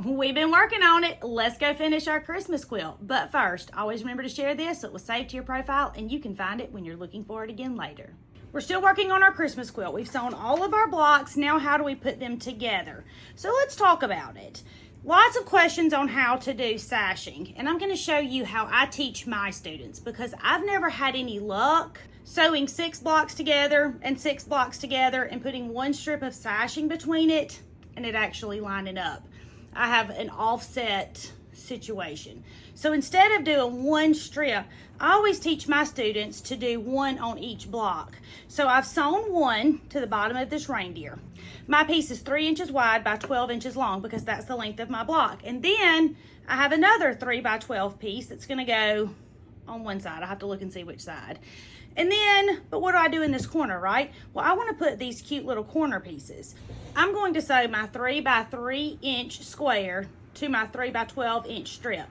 We've been working on it. Let's go finish our Christmas quilt. But first, always remember to share this so it will save to your profile and you can find it when you're looking for it again later. We're still working on our Christmas quilt. We've sewn all of our blocks. Now how do we put them together? So let's talk about it. Lots of questions on how to do sashing, and I'm going to show you how I teach my students because I've never had any luck sewing 6 blocks together and 6 blocks together and putting one strip of sashing between it and it actually lining up. I have an offset situation. So instead of doing one strip, I always teach my students to do one on each block. So I've sewn one to the bottom of this reindeer. My piece is 3 inches wide by 12 inches long because that's the length of my block. And then I have another 3 by 12 piece that's gonna go on one side. I'll have to look and see which side. And then, but what do I do in this corner, right? Well, I wanna put these cute little corner pieces. I'm going to sew my 3 by 3 inch square to my 3 by 12 inch strip.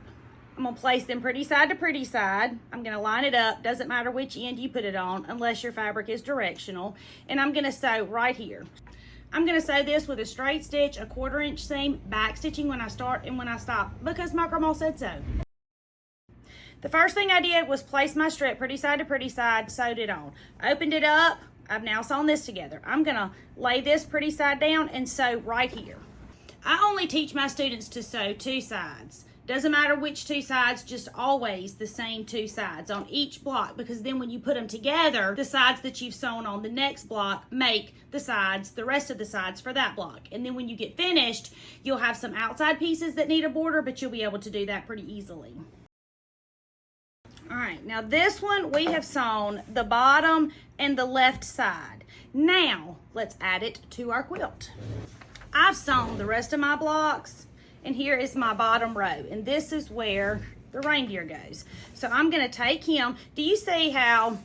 I'm gonna place them pretty side to pretty side. I'm gonna line it up, doesn't matter which end you put it on unless your fabric is directional. And I'm gonna sew right here. I'm gonna sew this with a straight stitch, a 1/4 inch seam, back stitching when I start and when I stop because my grandma said so. The first thing I did was place my strip pretty side to pretty side, sewed it on. Opened it up, I've now sewn this together. I'm gonna lay this pretty side down and sew right here. I only teach my students to sew 2 sides. Doesn't matter which 2 sides, just always the same 2 sides on each block because then when you put them together, the sides that you've sewn on the next block make the rest of the sides for that block. And then when you get finished, you'll have some outside pieces that need a border, but you'll be able to do that pretty easily. All right, now this one we have sewn the bottom and the left side. Now let's add it to our quilt. I've sewn the rest of my blocks and here is my bottom row and this is where the reindeer goes. So I'm gonna take him. Do you see how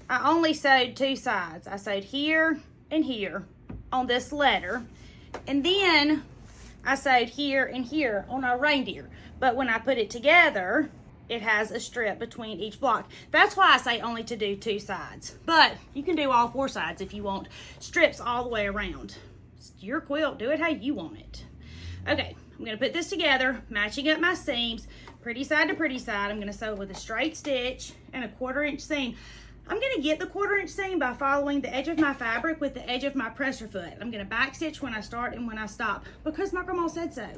I only sewed 2 sides? I sewed here and here on this letter and then I sewed here and here on our reindeer. But when I put it together, it has a strip between each block. That's why I say only to do 2 sides. But you can do all 4 sides if you want strips all the way around. It's your quilt, do it how you want it. Okay, I'm gonna put this together, matching up my seams, pretty side to pretty side. I'm gonna sew with a straight stitch and a 1/4 inch seam. I'm gonna get the 1/4 inch seam by following the edge of my fabric with the edge of my presser foot. I'm gonna back stitch when I start and when I stop because my grandma said so.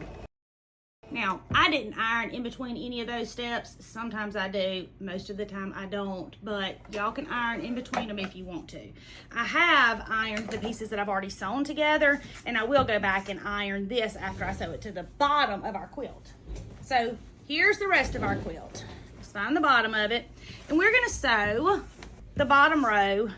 Now, I didn't iron in between any of those steps. Sometimes I do, most of the time I don't, but y'all can iron in between them if you want to. I have ironed the pieces that I've already sewn together, and I will go back and iron this after I sew it to the bottom of our quilt. So here's the rest of our quilt. Let's find the bottom of it, and we're gonna sew the bottom row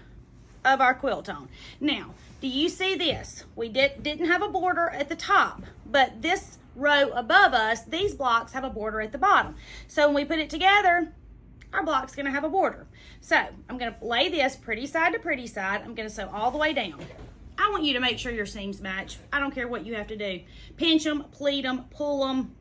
of our quilt on. Now, do you see this? We didn't have a border at the top, but this row above us, these blocks have a border at the bottom. So when we put it together, our block's gonna have a border. So I'm gonna lay this pretty side to pretty side. I'm gonna sew all the way down. I want you to make sure your seams match. I don't care what you have to do. Pinch them, pleat them, pull them.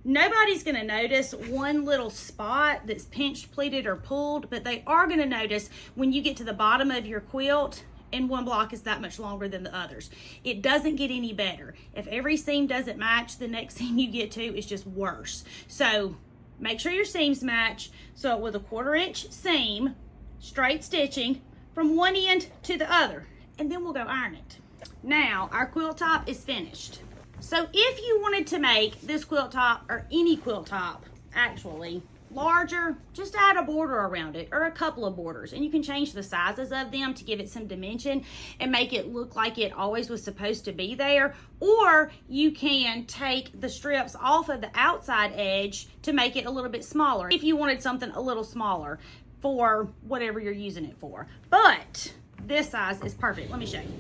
Nobody's gonna notice one little spot that's pinched, pleated, or pulled, but they are gonna notice when you get to the bottom of your quilt and one block is that much longer than the others. It doesn't get any better. If every seam doesn't match, the next seam you get to is just worse. So make sure your seams match. Sew it with a 1/4 inch seam, straight stitching from one end to the other, and then we'll go iron it. Now our quilt top is finished. So if you wanted to make this quilt top or any quilt top actually larger, just add a border around it or a couple of borders, and you can change the sizes of them to give it some dimension and make it look like it always was supposed to be there. Or you can take the strips off of the outside edge to make it a little bit smaller if you wanted something a little smaller for whatever you're using it for. But this size is perfect. Let me show you.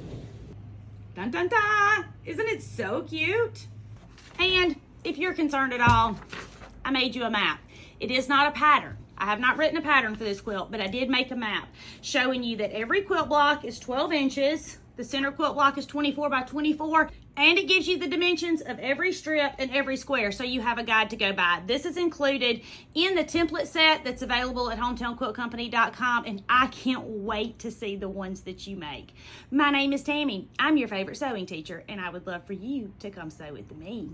Dun dun dun! Isn't it so cute? And if you're concerned at all, I made you a map. It is not a pattern. I have not written a pattern for this quilt, but I did make a map showing you that every quilt block is 12 inches. The center quilt block is 24 by 24. And it gives you the dimensions of every strip and every square, so you have a guide to go by. This is included in the template set that's available at hometownquiltcompany.com, and I can't wait to see the ones that you make. My name is Tammy. I'm your favorite sewing teacher, and I would love for you to come sew with me.